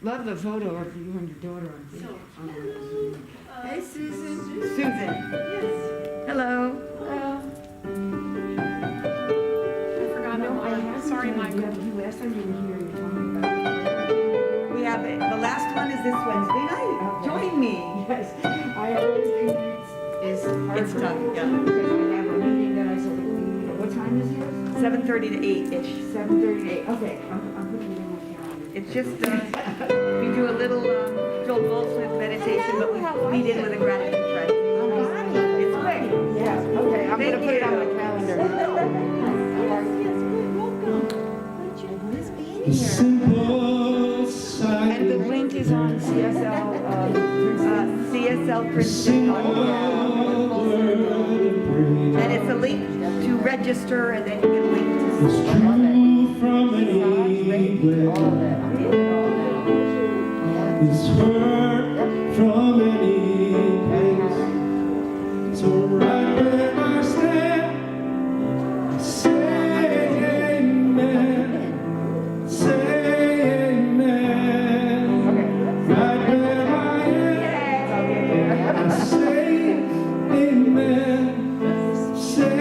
Love the photo of you and your daughter on Zoom. Hey, Susan. Susan. Yes. Hello. I forgot sorry, Michael. Last time you were here, you told me about it. We have it. The last one is this Wednesday night. Okay. Join me. Yes. I always think it's hard. It's tough, yeah. Because I have a meeting that I said, what time is yours? 7:30 to 8-ish. 7:30 to 8. Okay, I'm putting it in my calendar. It's just, we do a little Joel Goldsmith meditation, but we lead in with a gratitude prayer. It's quick. Yeah, okay, I'm going to put it on my calendar. And the link is on CSL Princeton. And it's a link to register, and then you get a link to It's hurt from any place. So right where I stand, say amen. Say amen. Right where I am, I say amen. Say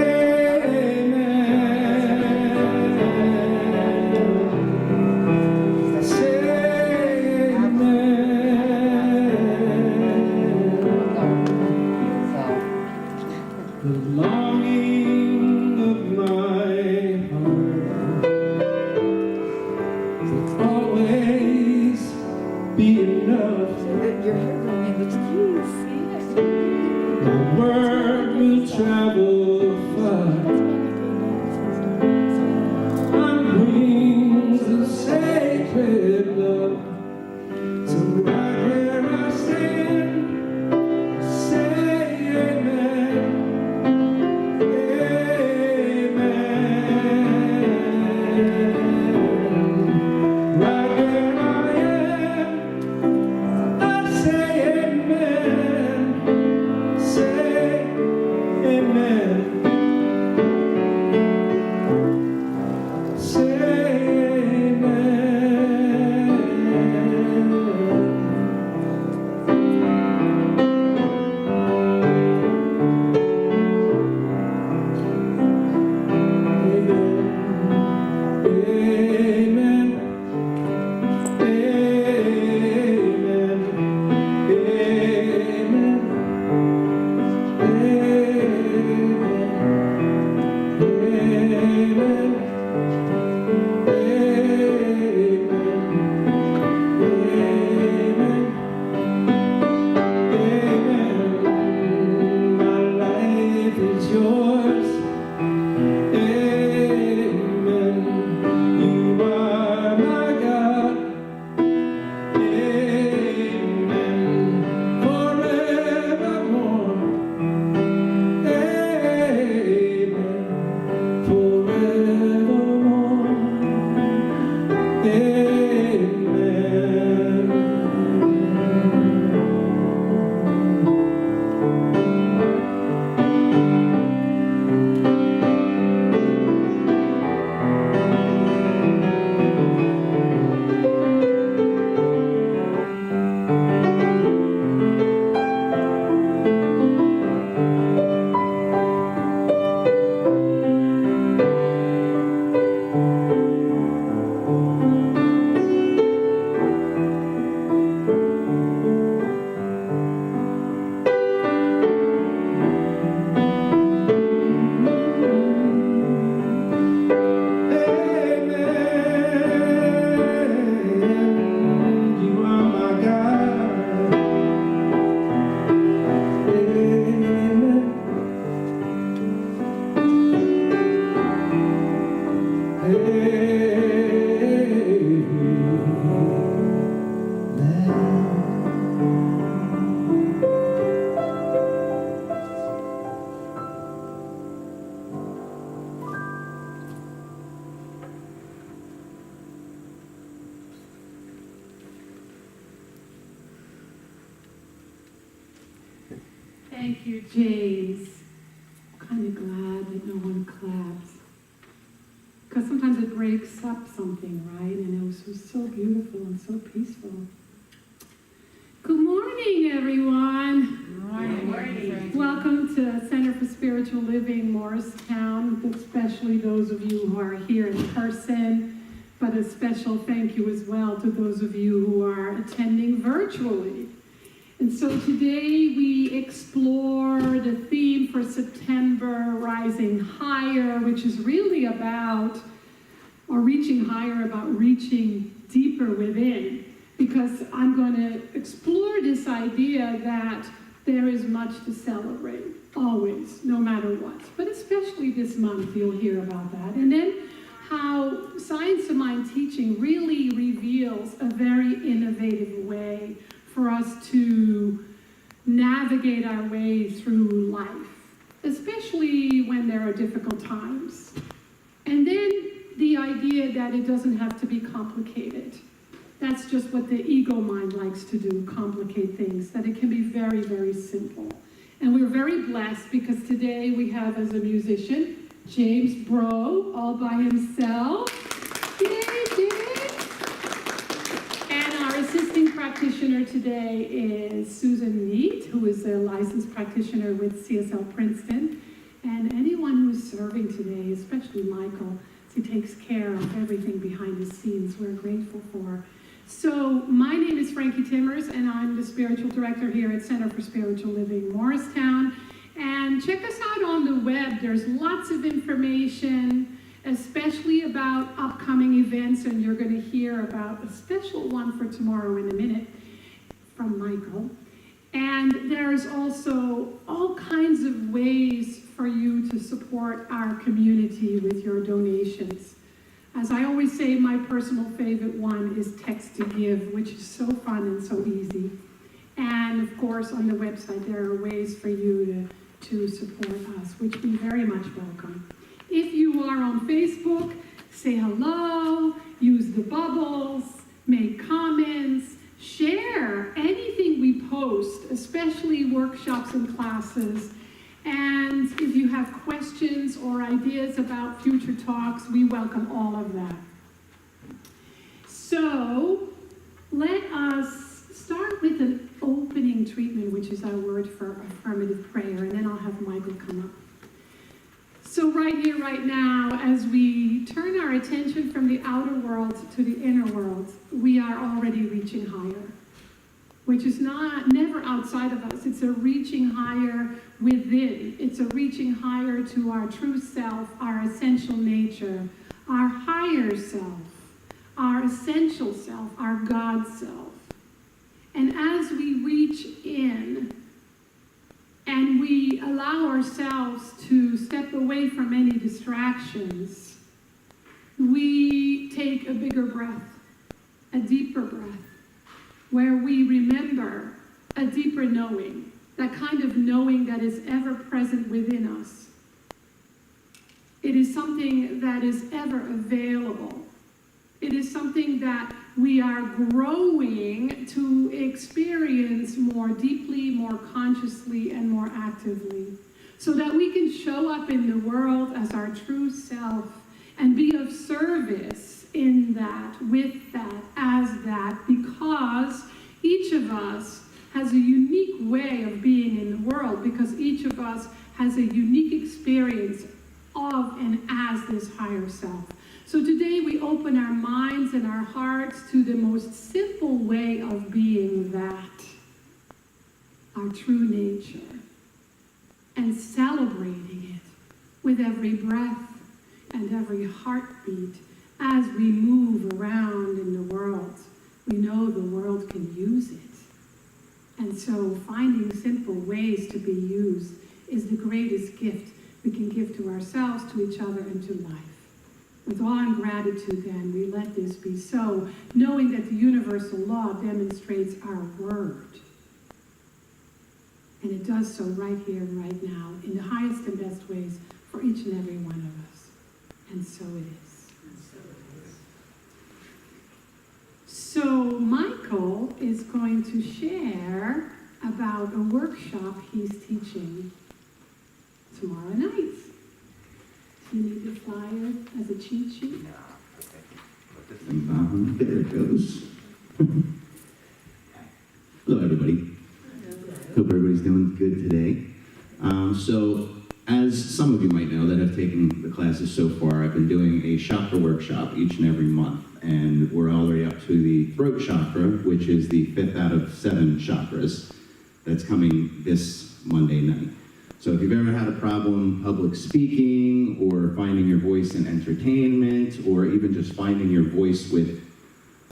Thank you, James. I'm kind of glad that no one claps. Because sometimes it breaks up something, right? And it was so so beautiful and so peaceful. Good morning, everyone. Good morning. Welcome to Center for Spiritual Living Morristown, especially those of you who are here in person, but a special thank you as well to those of you who are attending virtually. And so today we explore the theme for September, Rising Higher, which is really about, or reaching higher, about reaching deeper within. Because I'm going to explore this idea that there is much to celebrate, always, no matter what. But especially this month, you'll hear about that. And then how Science of Mind teaching really reveals a very innovative way for us to navigate our way through life, especially when there are difficult times. And then the idea that it doesn't have to be complicated. That's just what the ego mind likes to do, complicate things, that it can be very, very simple. And we're very blessed because today we have as a musician, James Brough, all by himself. Yay, James! And our assisting practitioner today is Susan Niedt, who is a licensed practitioner with CSL Princeton. And anyone who's serving today, especially Michael, he takes care of everything behind the scenes. We're grateful for. So my name is Frankie Timmers, and I'm the spiritual director here at Center for Spiritual Living Morristown. And check us out on the web. There's lots of information, especially about upcoming events, and you're going to hear about a special one for tomorrow in a minute from Michael. And there's also all kinds of ways for you to support our community with your donations. As I always say, my personal favorite one is Text to Give, which is so fun and so easy. And of course, on the website, there are ways for you to support us, which we very much welcome. If you are on Facebook, say hello, use the bubbles, make comments, share anything we post, especially workshops and classes. And if you have questions or ideas about future talks, we welcome all of that. So let us start with an opening treatment, which is our word for affirmative prayer, and then I'll have Michael come up. So right here, right now, as we turn our attention from the outer world to the inner world, we are already reaching higher, which is never outside of us. It's a reaching higher within. It's a reaching higher to our true self, our essential nature, our higher self, our essential self, our God self. And as we reach in and we allow ourselves to step away from any distractions, we take a bigger breath, a deeper breath, where we remember a deeper knowing, that kind of knowing that is ever present within us. It is something that is ever available. It is something that we are growing to experience more deeply, more consciously, and more actively, so that we can show up in the world as our true self and be of service in that, with that, as that, because each of us has a unique way of being in the world, because each of us has a unique experience of and as this higher self. So today we open our minds and our hearts to the most simple way of being that, our true nature, and celebrating it with every breath and every heartbeat as we move around in the world. We know the world can use it. And so finding simple ways to be used is the greatest gift we can give to ourselves, to each other, and to life. With awe and gratitude, then, we let this be so, knowing that the universal law demonstrates our word. And it does so right here and right now, in the highest and best ways for each and every one of us. And so it is. So Michael is going to share about a workshop he's teaching tomorrow night. Do you need the flyer as a cheat sheet? No, okay. But this is things on. There it goes. Hello, everybody. Hope everybody's doing good today. So, as some of you might know that have taken the classes so far, I've been doing a chakra workshop each and every month, and we're already up to the throat chakra, which is the 5th out of 7 chakras that's coming this Monday night. So if you've ever had a problem public speaking, or finding your voice in entertainment, or even just finding your voice with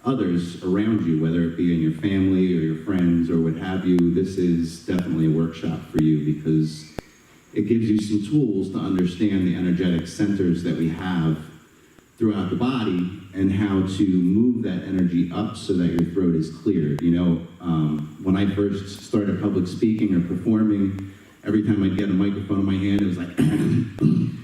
others around you, whether it be in your family or your friends or what have you, this is definitely a workshop for you, because it gives you some tools to understand the energetic centers that we have throughout the body and how to move that energy up so that your throat is cleared. You know, when I first started public speaking or performing, every time I'd get a microphone in my hand, it was like, and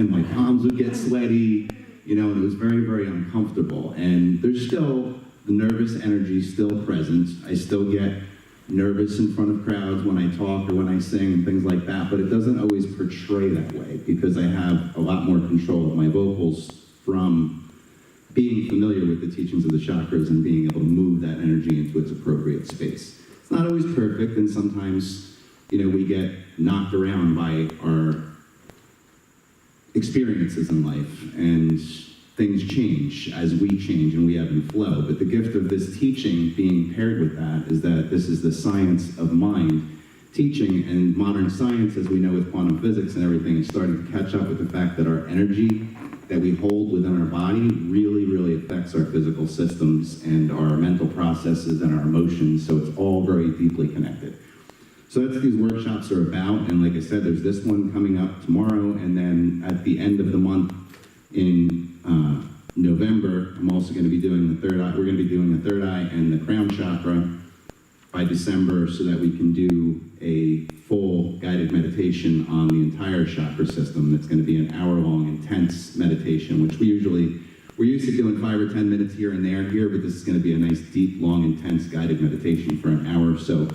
my palms would get sweaty, you know, and it was very, very uncomfortable. And there's still, the nervous energy still present. I still get nervous in front of crowds when I talk or when I sing and things like that, but it doesn't always portray that way because I have a lot more control of my vocals from being familiar with the teachings of the chakras and being able to move that energy into its appropriate space. It's not always perfect, and sometimes, you know, we get knocked around by our experiences in life, and things change as we change and we ebb and flow. But the gift of this teaching being paired with that is that this is the science of mind teaching, and modern science, as we know with quantum physics and everything, is starting to catch up with the fact that our energy that we hold within our body really, really affects our physical systems and our mental processes and our emotions, so it's all very deeply connected. So that's what these workshops are about, and like I said, there's this one coming up tomorrow, and then at the end of the month in November, I'm also going to be doing the third eye. We're going to be doing the third eye and the crown chakra by December, so that we can do a full guided meditation on the entire chakra system. That's going to be an hour-long intense meditation, which we're used to doing 5 or 10 minutes here and there here, but this is going to be a nice, deep, long, intense guided meditation for an hour. So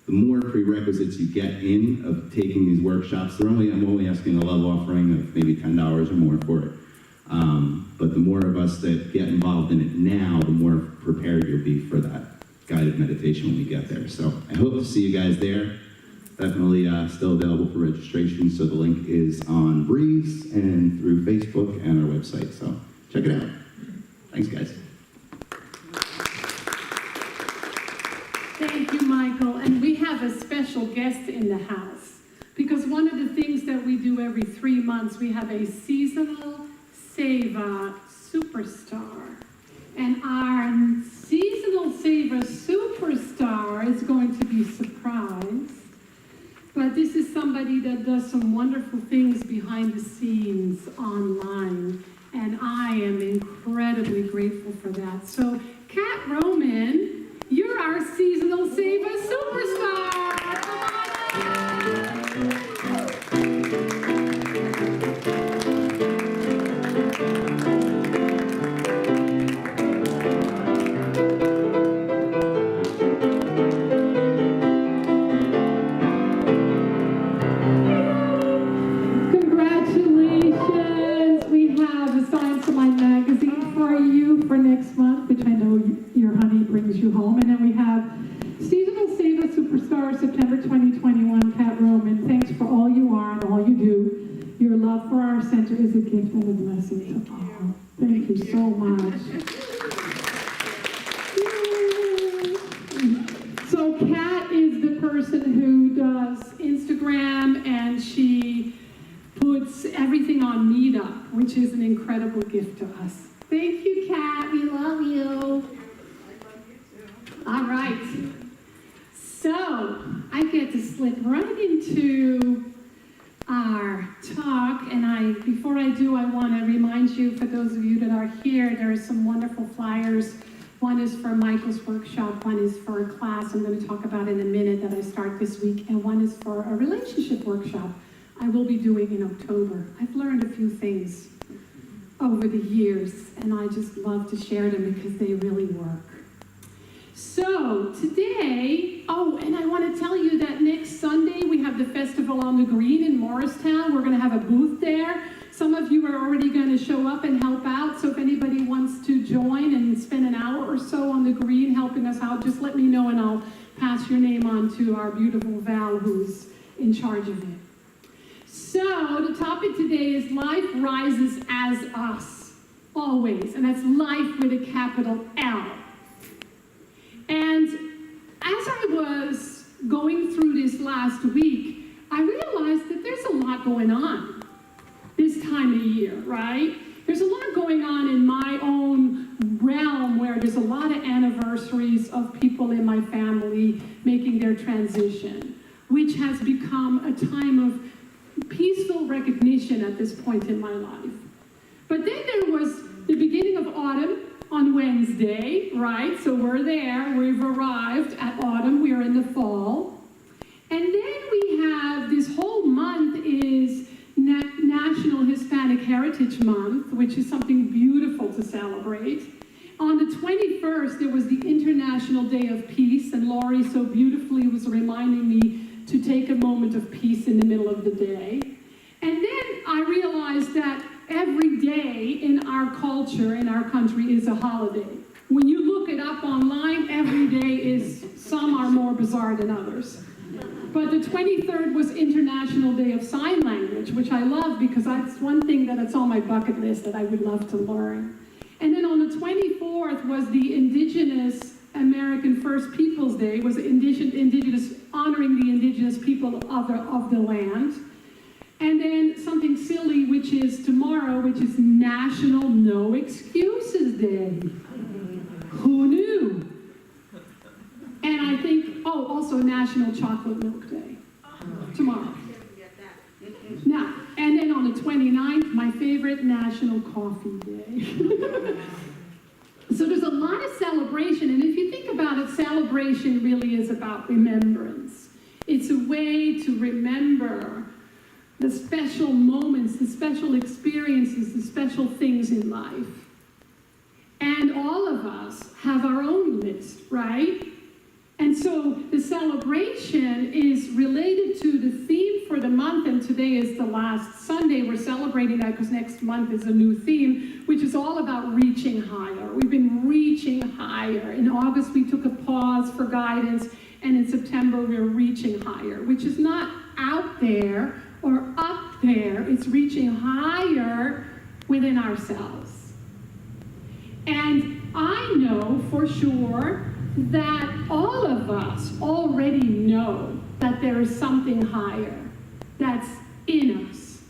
the more prerequisites you get in of taking these workshops, I'm only asking a love offering of maybe $10 or more for it. But the more of us that get involved in it now, the more prepared you'll be for that guided meditation when we get there. So I hope to see you guys there. Definitely still available for registration, so the link is on Breeze and through Facebook and our website. So check it out. Thanks, guys. Thank you, Michael. And we have a special guest in the house, because one of the things that we do every 3 months, we have a seasonal Seva superstar. And our seasonal Seva superstar is going to be surprised. But this is somebody that does some wonderful things behind the scenes online. And I am incredibly grateful for that. So, Kat Roman, you're our seasonal Seva superstar. Come on up. Congratulations. We have a Science of Mind magazine for you for next month, which I know your honey brings you home. And then we have Seasonal Seva Superstar September 2021, Kat Roman. Thanks for all you are and all you do. Your love for our center is a gift and a blessing to all. Thank you so much. So Kat is the person who does Instagram, and she puts everything on Meetup, which is an incredible gift to us. Thank you, Kat. We love you. All right. So I get to slip right into our talk, and before I do, I want to remind you, for those of you that are here, there are some wonderful flyers. One is for Michael's workshop, one is for a class I'm going to talk about in a minute that I start this week, and one is for a relationship workshop I will be doing in October. I've learned a few things over the years, and I just love to share them because they really work. So today, and I want to tell you that next Sunday we have the Festival on the Green in Morristown. We're going to have a booth there. Some of you are already going to show up and help out, so if anybody wants to join and spend an hour or so on the green helping us out, just let me know and I'll pass your name on to our beautiful Val, who's in charge of it. So the topic today is life rises as us, always, and that's life with a capital L. And as I was going through this last week, I realized that there's a lot going on this time of year, right? There's a lot going on in my own realm where there's a lot of anniversaries of people in my family making their transition, which has become a time of peaceful recognition at this point in my life. But then there was the beginning of autumn on Wednesday, right? So we're there, we've arrived at autumn, we're in the fall. And then we have this whole month is National Hispanic Heritage Month, which is something beautiful to celebrate. On the 21st, there was the International Day of Peace, and Laurie so beautifully was reminding me to take a moment of peace in the middle of the day. And then I realized that every day in our culture, in our country, is a holiday. When you look it up online, every day is, some are more bizarre than others. But the 23rd was International Day of Sign Language, which I love because that's one thing that's on my bucket list that I would love to learn. And then on the 24th was the Indigenous American First Peoples Day, was indigenous, honoring the indigenous people of the land. And then something silly, which is tomorrow, which is National No Excuses Day. Who knew? And I think, also National Chocolate Milk Day, tomorrow. Now, and then on the 29th, my favorite, National Coffee Day. So there's a lot of celebration, and if you think about it, celebration really is about remembrance. It's a way to remember the special moments, the special experiences, the special things in life. And all of us have our own list, right? And so the celebration is related to the theme for the month, and today is the last Sunday. We're celebrating that because next month is a new theme, which is all about reaching higher. We've been reaching higher. In August, we took a pause for guidance, and in September, we're reaching higher, which is not out there or up there. It's reaching higher within ourselves. And I know for sure that all of us already know that there is something higher that's in us,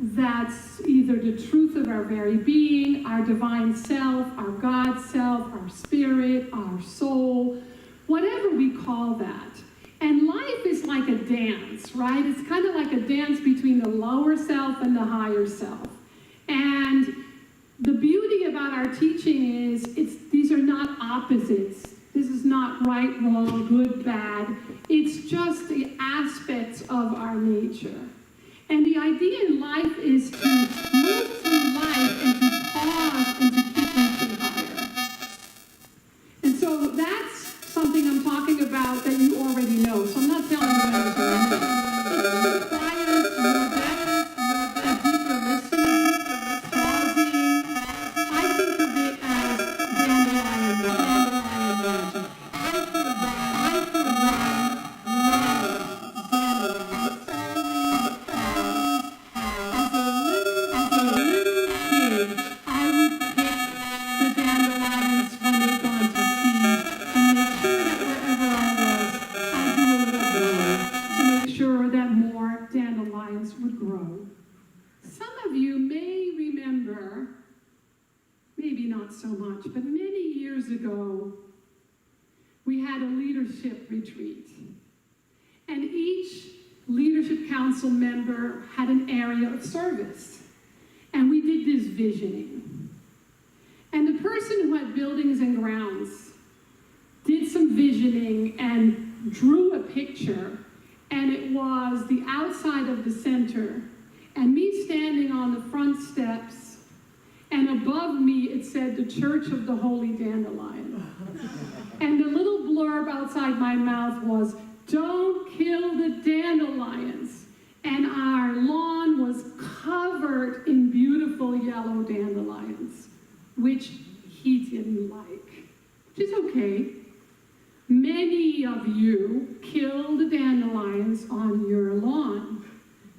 that's either the truth of our very being, our divine self, our God self, our spirit, our soul, whatever we call that. And life is like a dance, right? It's kind of like a dance between the lower self and the higher self. And the beauty about our teaching is these are not opposites. This is not right, wrong, good, bad. It's just the aspects of our nature. And the idea in life is to move through life and to pause and to keep reaching higher. And so that's something I'm talking about that you already know. So I'm not telling you anything. It requires more depth, a deeper listening, pausing. I think of it as dandelion magic. I could run, as a little kid, I would pick the dandelions when they've gone to seed and make sure that wherever I was, I'd do a little more to make sure that more dandelions would grow. Some of you may remember, maybe not so much, but many years ago, we had a leadership retreat. And each leadership council member had an area of service. And we did this visioning. And the person who had buildings and grounds did some visioning and drew a picture. And it was the outside of the center, and me standing on the front steps, and above me it said the Church of the Holy Dandelion. And the little blurb outside my mouth was, "Don't kill the dandelions." and our lawn was covered in beautiful yellow dandelions, which he didn't like, which is okay. Many of you killed dandelions on your lawn.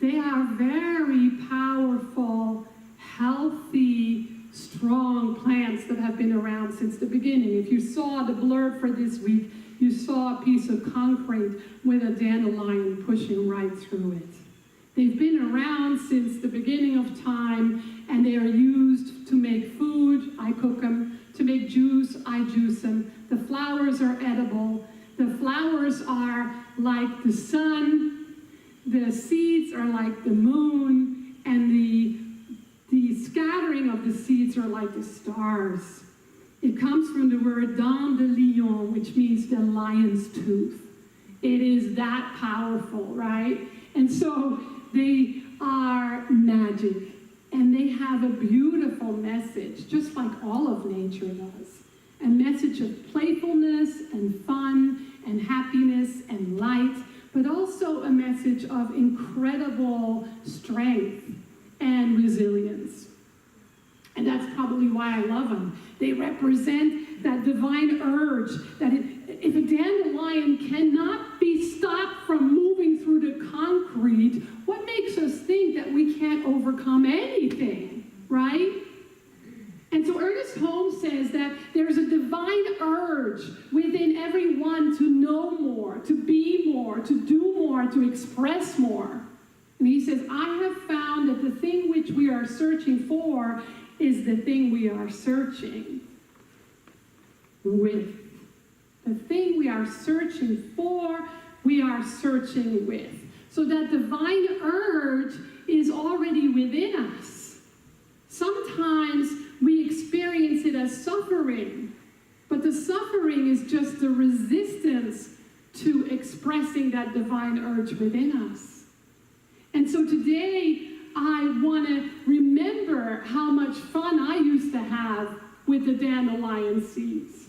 They are very powerful, healthy, strong plants that have been around since the beginning. If you saw the blurb for this week, you saw a piece of concrete with a dandelion pushing right through it. They've been around since the beginning of time, and they are used to make food. I cook them. To make juice, I juice them. The flowers are edible. The flowers are like the sun. The seeds are like the moon. And the scattering of the seeds are like the stars. It comes from the word dent de lion, which means the lion's tooth. It is that powerful, right? And so they are magic, and they have a beautiful message, just like all of nature does. A message of playfulness and fun and happiness and light, but also a message of incredible strength and resilience. And that's probably why I love them. They represent that divine urge that if a dandelion cannot be stopped from moving through the concrete, what makes us think that we can't overcome anything, right? And so Ernest Holmes says that there's a divine urge within everyone to know more, to be more, to do more, to express more. And he says, I have found that the thing which we are searching for is the thing we are searching with. The thing we are searching for, we are searching with. So that divine urge is already within us. Sometimes we experience it as suffering, but the suffering is just the resistance to expressing that divine urge within us. And so today, I want to remember how much fun I used to have with the dandelion seeds.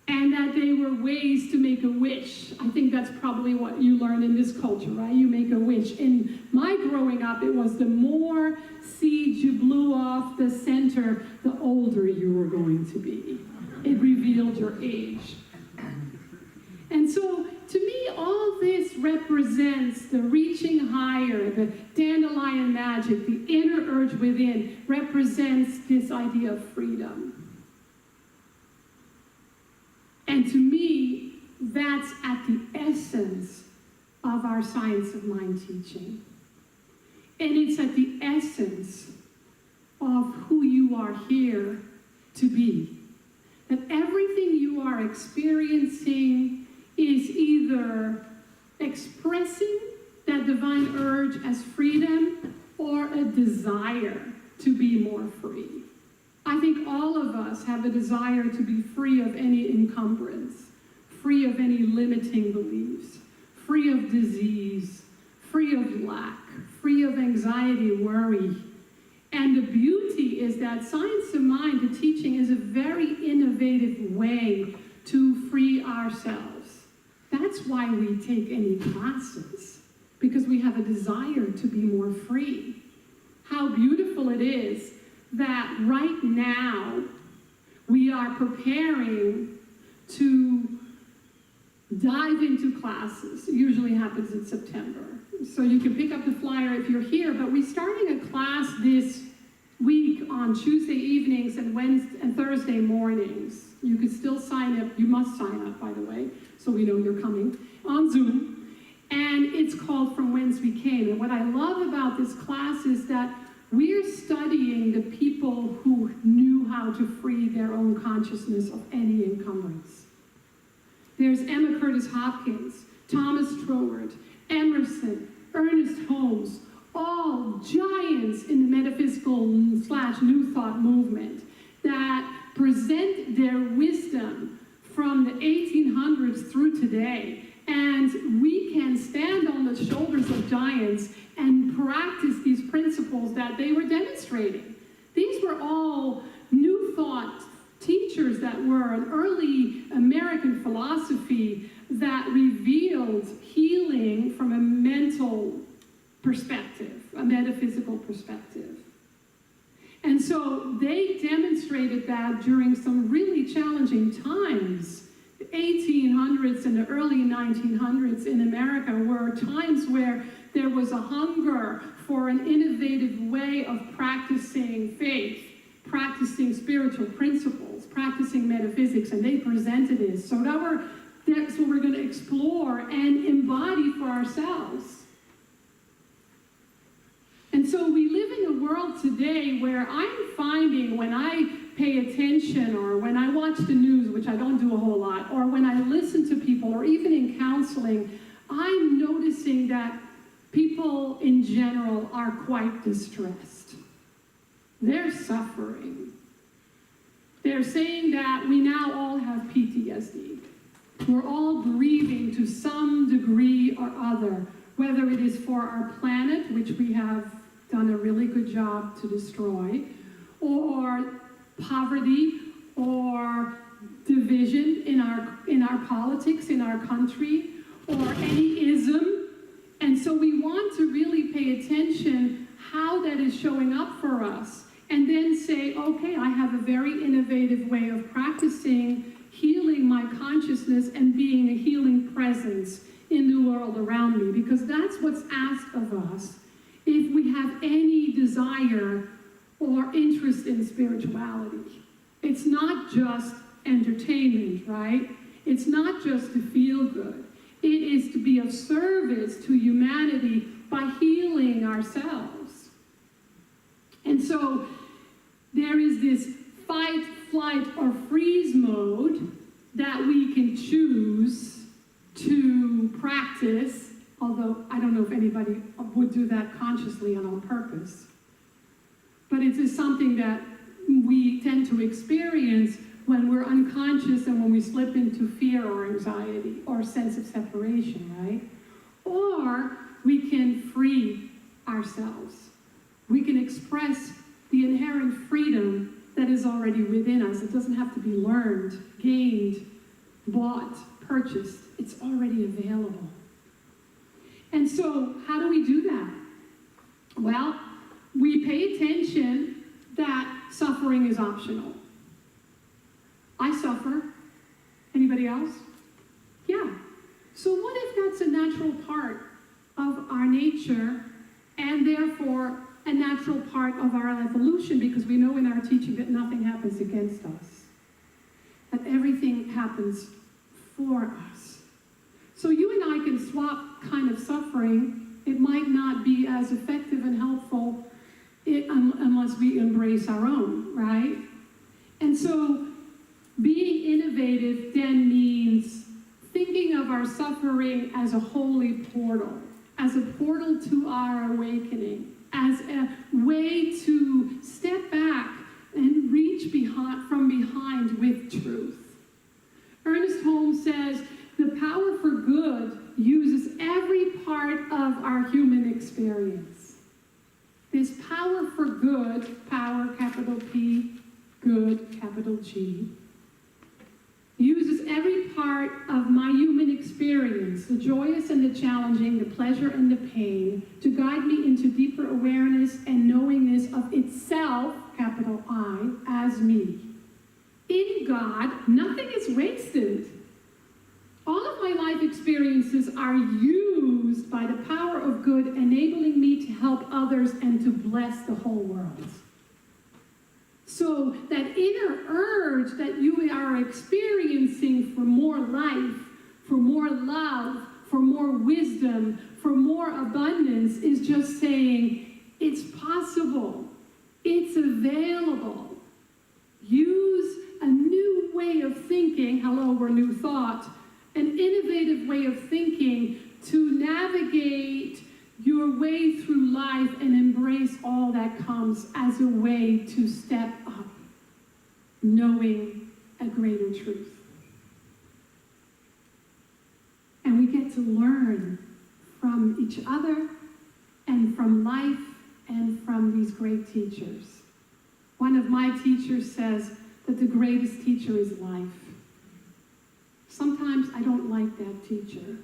And that they were ways to make a wish. I think that's probably what you learn in this culture, right? You make a wish. In my growing up, it was the more seeds you blew off the center, the older you were going to be. It revealed your age. And so, to me, all this represents the reaching higher, the dandelion magic, the inner urge within, represents this idea of freedom. And to me, that's at the essence of our Science of Mind teaching. And it's at the essence of who you are here to be. That everything you are experiencing is either expressing that divine urge as freedom or a desire to be more free. I think all of us have a desire to be free of any encumbrance, free of any limiting beliefs, free of disease, free of lack, free of anxiety, worry. And the beauty is that Science of Mind, the teaching, is a very innovative way to free ourselves. That's why we take any classes, because we have a desire to be more free. How beautiful it is that right now we are preparing to dive into classes. It usually happens in September. So you can pick up the flyer if you're here, but we're starting a class this week on Tuesday evenings and Wednesday and Thursday mornings. You could still sign up. You must sign up, by the way, so we know you're coming, on Zoom. And it's called From Whence We Came. And what I love about this class is that we're studying the people who knew how to free their own consciousness of any encumbrance. There's Emma Curtis Hopkins, Thomas Troward, Emerson, Ernest Holmes, all giants in the metaphysical/New Thought movement that present their wisdom from the 1800s through today. And we can stand on the shoulders of giants and practice these principles that they were demonstrating. These were all New Thought teachers that were an early American philosophy that revealed healing from a mental perspective, a metaphysical perspective. And so they demonstrated that during some really challenging times. The 1800s and the early 1900s in America were times where there was a hunger for an innovative way of practicing faith, practicing spiritual principles, practicing metaphysics, and they presented it. So that's what we're going to explore and embody for ourselves. And so we live in a world today where I'm finding when I pay attention or when I watch the news, which I don't do a whole lot, or when I listen to people, or even in counseling, I'm noticing that people in general are quite distressed. They're suffering. They're saying that we now all have PTSD. We're all grieving to some degree or other, whether it is for our planet, which we have done a really good job to destroy, or poverty, or division in our politics, in our country, or any ism. And so we want to really pay attention how that is showing up for us, and then say, okay, I have a very innovative way of practicing healing my consciousness and being a healing presence in the world around me, because that's what's asked of us if we have any desire or interest in spirituality. It's not just entertainment, right? It's not just to feel good. It is to be of service to humanity by healing ourselves. And so there is this fight, flight, or freeze mode that we can choose to practice, although I don't know if anybody would do that consciously and on purpose. But it is something that we tend to experience when we're unconscious and when we slip into fear or anxiety or sense of separation, right? Or we can free ourselves. We can express the inherent freedom that is already within us. It doesn't have to be learned, gained, bought, purchased. It's already available. And so how do we do that? Well, we pay attention that suffering is optional. I suffer. Anybody else? Yeah. So what if that's a natural part of our nature and therefore a natural part of our evolution, because we know in our teaching that nothing happens against us, that everything happens for us. So you and I can swap kind of suffering. It might not be as effective and helpful unless we embrace our own, right? And so being innovative then means thinking of our suffering as a holy portal, as a portal to our awakening, as a way to step back and reach from behind with truth. Ernest Holmes says, the power for good uses every part of our human experience. This power for good, power, capital P, good, capital G, uses every part of my human experience, the joyous and the challenging, the pleasure and the pain, to guide me into deeper awareness and knowingness of itself, capital I, as me. In God, nothing is wasted. All of my life experiences are used by the power of good, enabling me to help others and to bless the whole world. So that inner urge that you are experiencing for more life, for more love, for more wisdom, for more abundance is just saying, it's possible, it's available. Use a new way of thinking, hello, we're new thought, an innovative way of thinking to navigate your way through life and embrace all that comes as a way to step up, knowing a greater truth. And we get to learn from each other and from life and from these great teachers. One of my teachers says that the greatest teacher is life. Sometimes I don't like that teacher.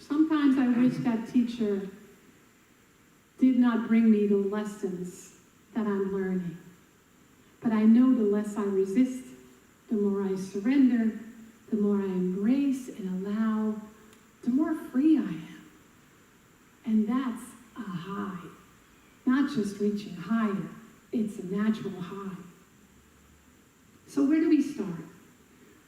Sometimes I wish that teacher did not bring me the lessons that I'm learning. But I know the less I resist, the more I surrender, the more I embrace and allow, the more free I am. And that's a high. Not just reaching higher, it's a natural high. So where do we start?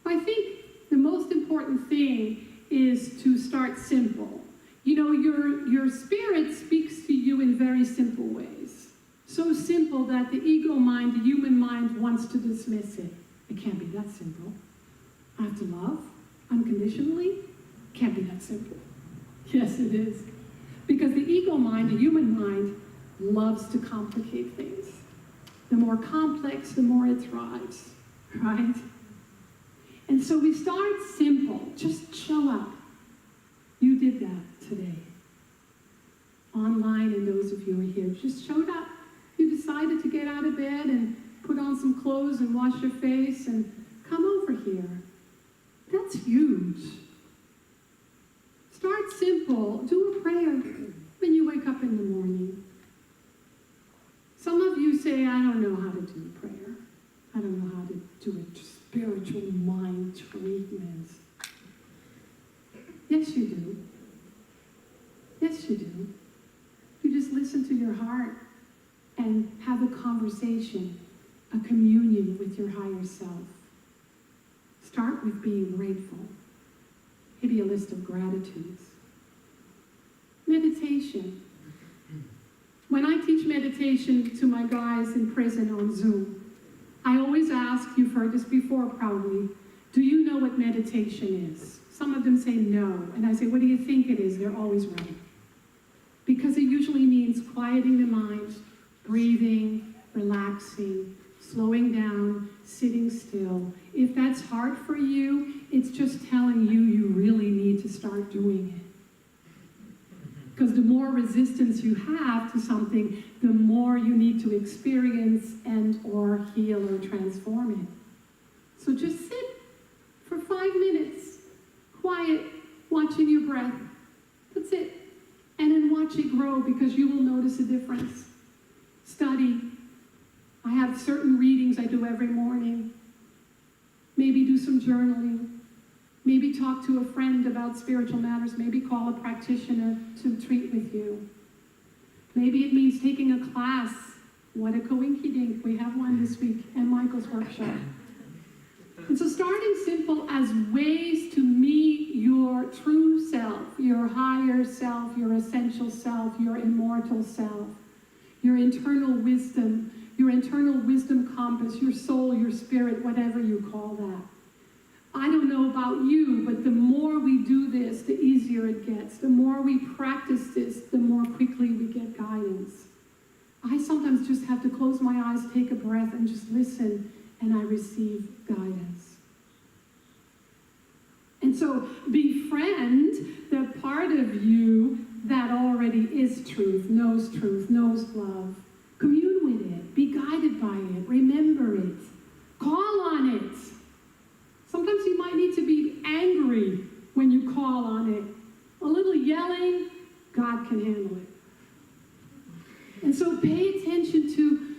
I think the most important thing is to start simple. You know, your spirit speaks to you in very simple ways. So simple that the ego mind, the human mind, wants to dismiss it. It can't be that simple. I have to love unconditionally? Can't be that simple. Yes, it is. Because the ego mind, the human mind, loves to complicate things. The more complex, the more it thrives, right? And so we start simple. Just show up. You did that today. Online, and those of you who are here just showed up. You decided to get out of bed and put on some clothes and wash your face and come over here. That's huge. Start simple. Do a prayer when you wake up in the morning. Some of you say, I don't know how to do a prayer. I don't know how to do a spiritual mind treatment. Yes, you do. Yes, you do. You just listen to your heart and have a conversation, a communion with your higher self. Start with being grateful. Maybe a list of gratitudes. Meditation. When I teach meditation to my guys in prison on Zoom, I always ask, you've heard this before probably, do you know what meditation is? Some of them say no, and I say, what do you think it is? They're always right. Because it usually means quieting the mind, breathing, relaxing, slowing down, sitting still. If that's hard for you, it's just telling you you really need to start doing it. Because the more resistance you have to something, the more you need to experience and or heal or transform it. So just sit for 5 minutes, quiet, watching your breath. That's it. And then watch it grow, because you will notice a difference. Study. I have certain readings I do every morning. Maybe do some journaling. Maybe talk to a friend about spiritual matters. Maybe call a practitioner to treat with you. Maybe it means taking a class. What a coinkydink. We have one this week at Michael's workshop. And so starting simple as ways to meet your true self, your higher self, your essential self, your immortal self, your internal wisdom compass, your soul, your spirit, whatever you call that. I don't know about you, but the more we do this, the easier it gets. The more we practice this, the more quickly we get guidance. I sometimes just have to close my eyes, take a breath, and just listen, and I receive guidance. And so befriend the part of you that already is truth, knows love. Commune with it. Be guided by it. Remember it. Call on it. Sometimes you might need to be angry when you call on it. A little yelling, God can handle it. And so pay attention to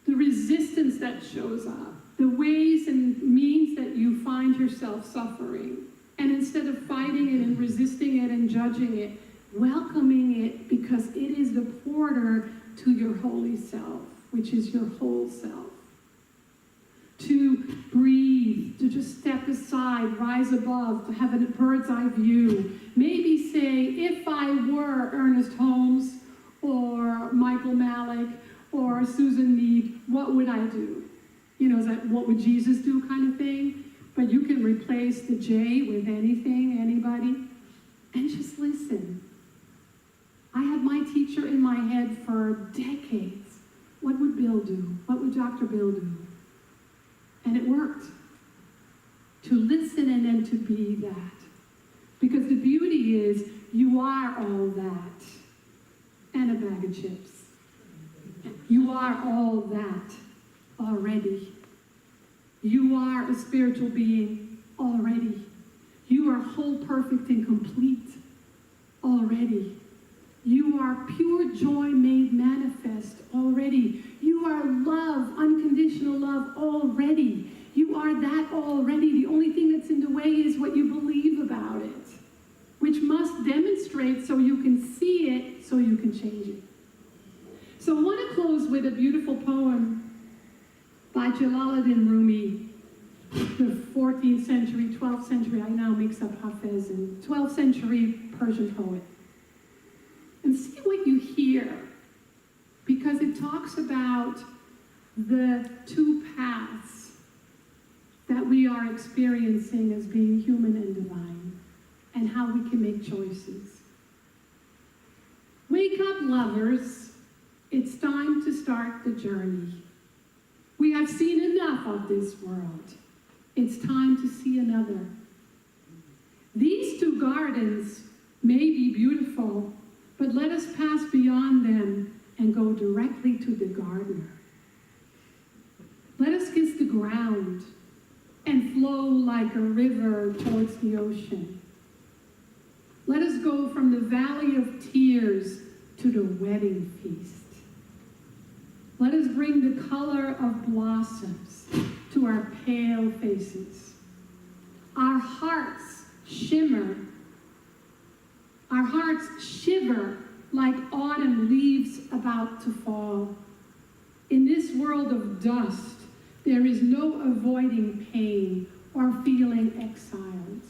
the resistance that shows up, the ways and means that you find yourself suffering. And instead of fighting it and resisting it and judging it, welcoming it, because it is the porter to your holy self, which is your whole self. To breathe, to just step aside, rise above, to have a bird's eye view. Maybe say, if I were Ernest Holmes or Michael Malick or Susan Niedt, what would I do? You know, is that what would Jesus do kind of thing? But you can replace the J with anything, anybody, and just listen. I had my teacher in my head for decades. What would Bill do? What would Dr. Bill do? And it worked. To listen and then to be that. Because the beauty is, you are all that. And a bag of chips. You are all that already. You are a spiritual being already. You are whole, perfect, and complete already. You are pure joy made manifest already. You are love, unconditional love already. You are that already. The only thing that's in the way is what you believe about it, which must demonstrate so you can see it, so you can change it. So I want to close with a beautiful poem by Jalaluddin Rumi, the 14th century, 12th century, I now mix up Hafez, and 12th century Persian poet. And see what you hear, because it talks about the two paths that we are experiencing as being human and divine, and how we can make choices. Wake up, lovers. It's time to start the journey. We have seen enough of this world. It's time to see another. These two gardens may be beautiful, but let us pass beyond them and go directly to the gardener. Let us kiss the ground and flow like a river towards the ocean. Let us go from the valley of tears to the wedding feast. Let us bring the color of blossoms to our pale faces. Our hearts shiver like autumn leaves about to fall. In this world of dust, there is no avoiding pain or feeling exiled.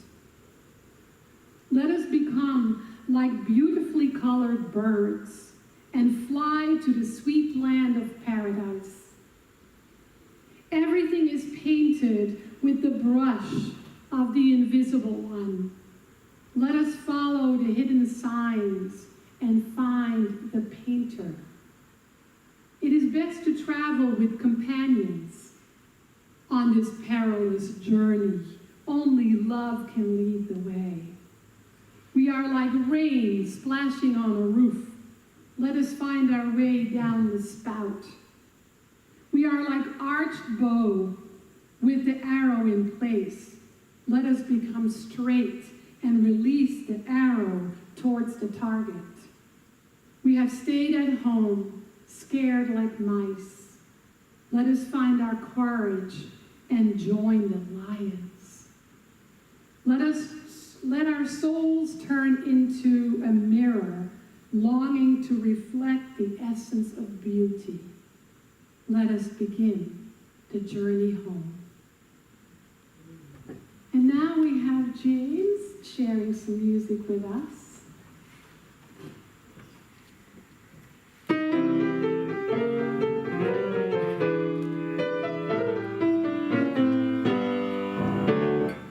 Let us become like beautifully colored birds and fly to the sweet land of paradise. Everything is painted with the brush of the invisible one. Let us follow the hidden signs and find the painter. It is best to travel with companions on this perilous journey. Only love can lead the way. We are like rain splashing on a roof. Let us find our way down the spout. We are like arched bow with the arrow in place. Let us become straight and release the arrow towards the target. We have stayed at home, scared like mice. Let us find our courage and join the lions. Let our souls turn into a mirror, longing to reflect the essence of beauty. Let us begin the journey home. And now we have James sharing some music with us.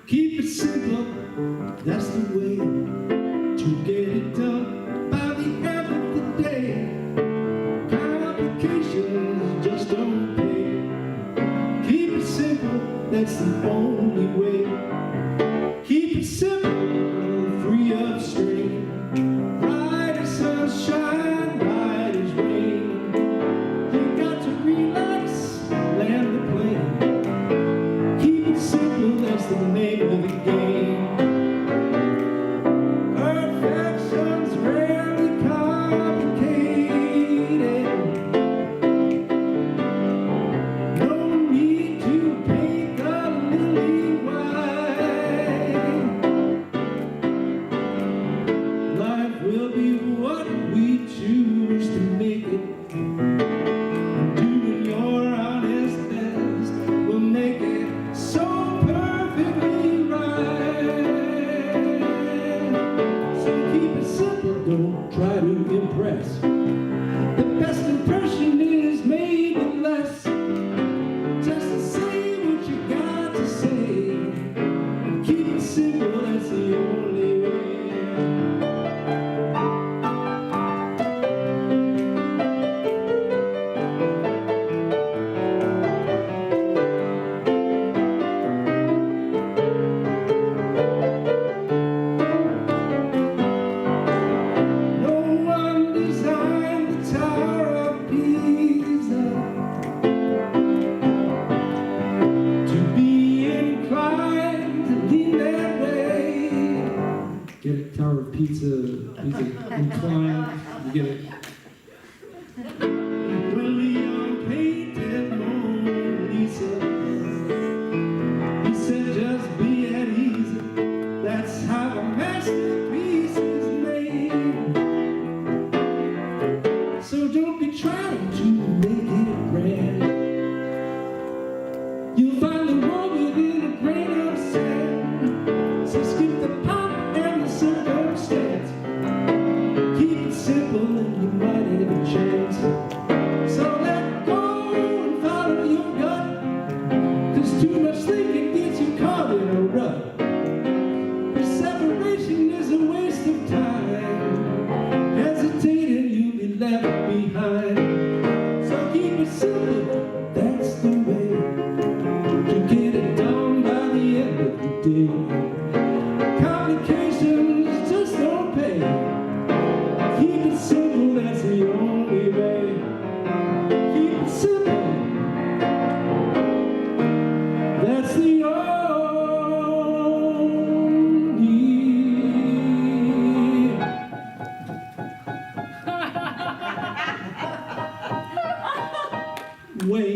Keep it simple, that's the way to get it done by the end of the day. Complications just don't pay. Keep it simple, that's the only way. Keep it simple, free of strain. Bright as sunshine, bright as rain. You got to relax, land the plane. Keep it simple, that's the name of the game. Perfection's rarely complicated. No need to paint the lily white. Life will be what we choose to make it. Doing your honest best will make it so perfectly right. So keep it simple, don't try to impress. The best impression is made with less. Just to say what you got to say. And keep it simple, that's the only way. No one designed the Tower of Pisa to be inclined to lean that way. Get it, Tower of pizza entwined. You get it? When Leon painted Mona Lisa, he said, just be at ease. That's how a masterpiece is made. So don't be trying to make it grand. You'll find the world within a grain of sand. So skip the pomp and the circumstance. Keep it simple and you might have a chance. So let go and follow your gut. 'Cause too much thinking gets you caught in a rut. Separation is a waste of time. Hesitating, you'll be left behind. So keep it simple, that's the way to get it done by the end of the day. Complications just don't pay. Keep it simple, that's the only way. Keep it simple, that's the only way.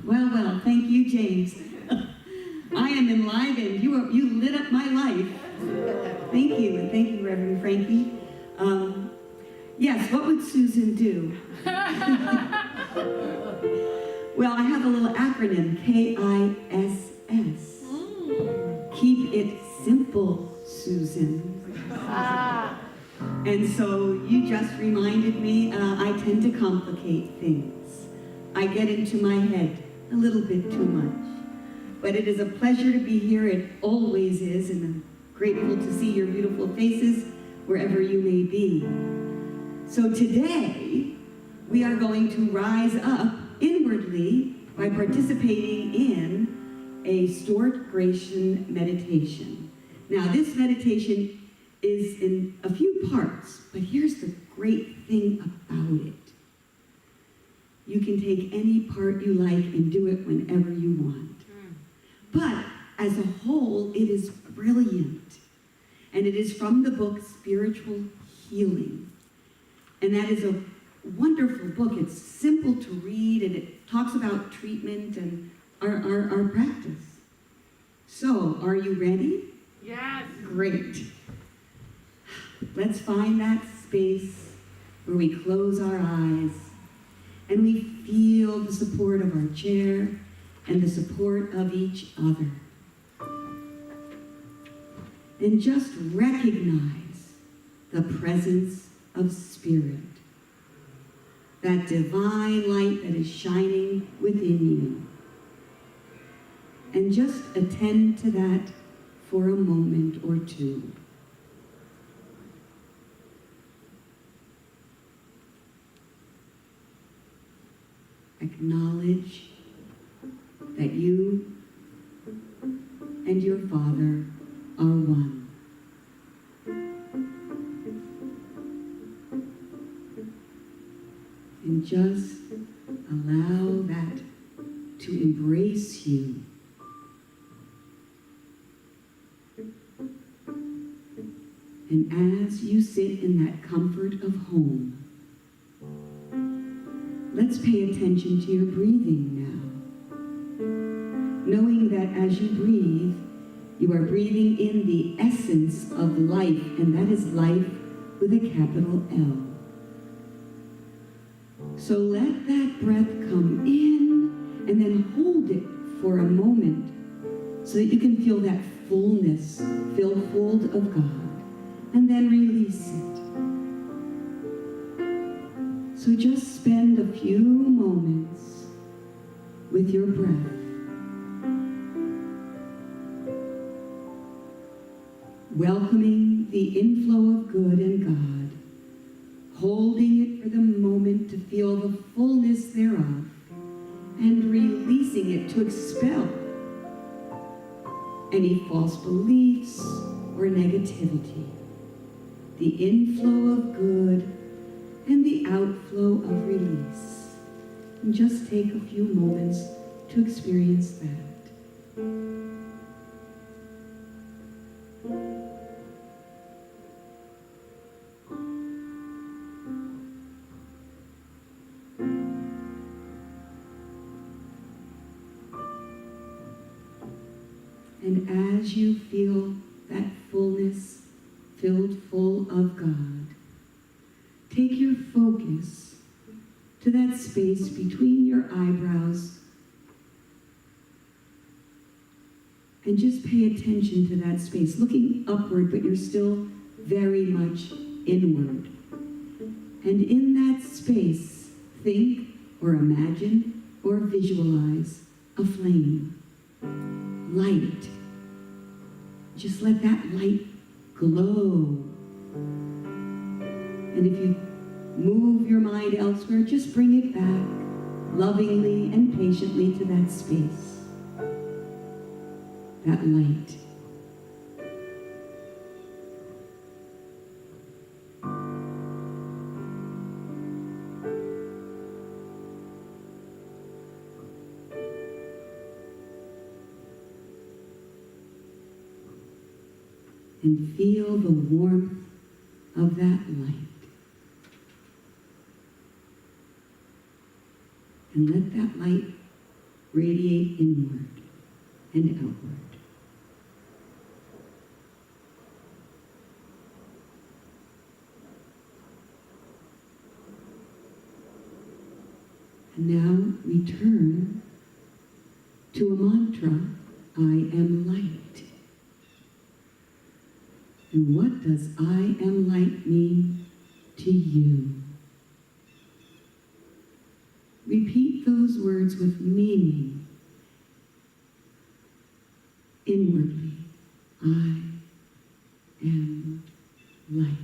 Well, thank you, James. I am enlivened. You lit up my life. Thank you, and thank you, Reverend Frankie. Yes, what would Susan do? Well, I have a little acronym, KISS. Keep it simple, Susan. And so you just reminded me, I tend to complicate things. I get into my head a little bit too much. But it is a pleasure to be here. It always is, and I'm grateful to see your beautiful faces wherever you may be. So today, we are going to rise up inwardly by participating in a Stortgration meditation. Now, this meditation is in a few parts, but here's the great thing about it. You can take any part you like and do it whenever you want. But as a whole, it is brilliant. And it is from the book Spiritual Healing. And that is a wonderful book. It's simple to read, and it talks about treatment and our practice. So, are you ready? Yes. Great. Let's find that space where we close our eyes and we feel the support of our chair and the support of each other. And just recognize the presence of Spirit, that divine light that is shining within you. And just attend to that for a moment or two. Acknowledge that you and your Father are one. And just allow that to embrace you. And as you sit in that comfort of home, let's pay attention to your breathing now. Knowing that as you breathe, you are breathing in the essence of life, and that is life with a capital L. So let that breath come in and then hold it for a moment so that you can feel that fullness, feel full of God, and then release it. So just spend a few moments with your breath. Welcoming the inflow of good and God, holding it for the moment to feel the fullness thereof, and releasing it to expel any false beliefs or negativity, the inflow of good and the outflow of release. And just take a few moments to experience that. And as you feel that fullness, filled full of God, take your focus to that space between your eyebrows and just pay attention to that space, looking upward, but you're still very much inward. And in that space, think or imagine or visualize a flame, light. Just let that light glow. And if you move your mind elsewhere, just bring it back lovingly and patiently to that space, that light. And feel the warmth of that light. And let that light radiate inward and outward. And now we turn to a mantra, I am light. And what does I am light mean to you? Repeat those words with meaning inwardly. I am light.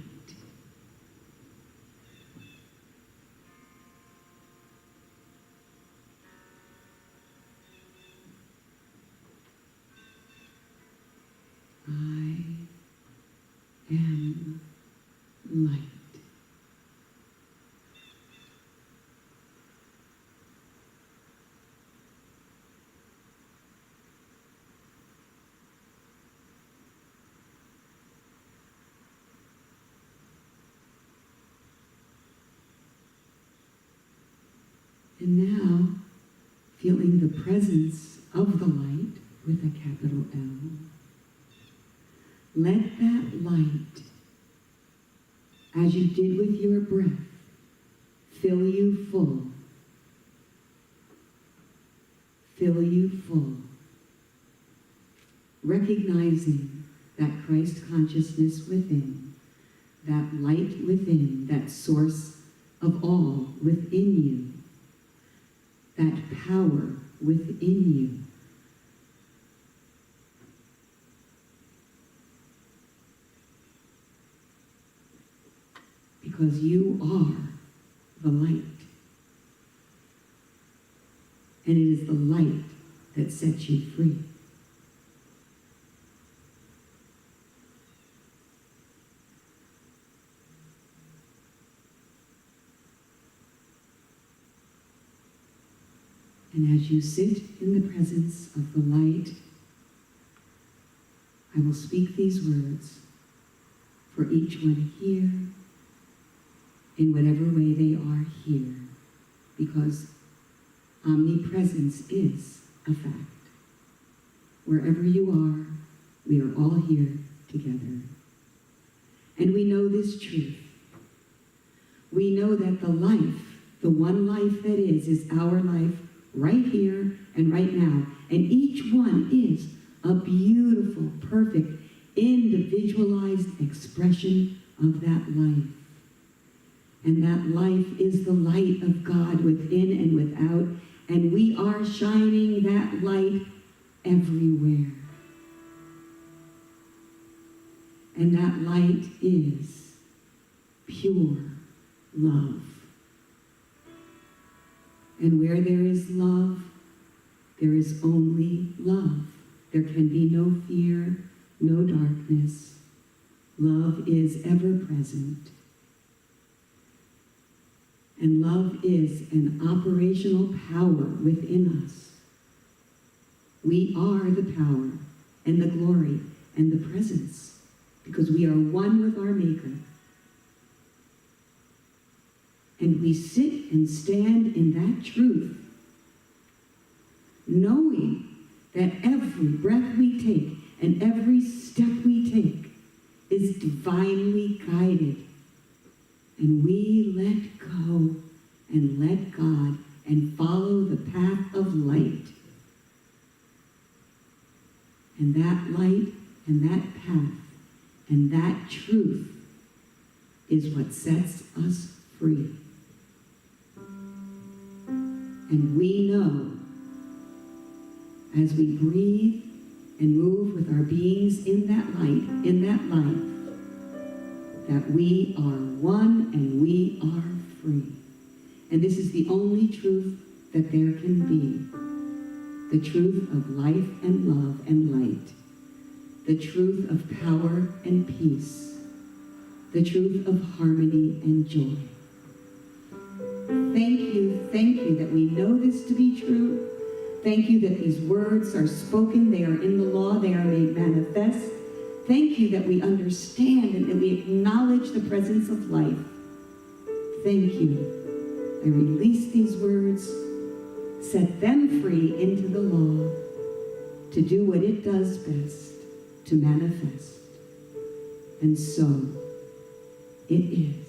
I am light. And now, feeling the presence of the light with a capital L, let that light, as you did with your breath, fill you full. Fill you full. Recognizing that Christ consciousness within, that light within, that source of all within you, that power within you. Because you are the light. And it is the light that sets you free. And as you sit in the presence of the light, I will speak these words for each one here, in whatever way they are here, because omnipresence is a fact. Wherever you are, we are all here together. And we know this truth. We know that the life, the one life that is our life right here and right now. And each one is a beautiful, perfect, individualized expression of that life. And that life is the light of God within and without, and we are shining that light everywhere. And that light is pure love. And where there is love, there is only love There can be no fear, no darkness. Love is ever present. And love is an operational power within us. We are the power and the glory and the presence because we are one with our Maker. And we sit and stand in that truth, knowing that every breath we take and every step we take is divinely guided. And we let go and let God and follow the path of light. And that light and that path and that truth is what sets us free. And we know as we breathe and move with our beings in that light, that we are one and we are free. And this is the only truth that there can be. The truth of life and love and light. The truth of power and peace. The truth of harmony and joy. Thank you that we know this to be true. Thank you that these words are spoken, they are in the law, they are made manifest. Thank you that we understand and that we acknowledge the presence of life. Thank you. I release these words, set them free into the law to do what it does best, to manifest. And so it is.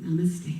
Namaste.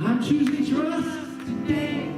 I'm choosing trust today.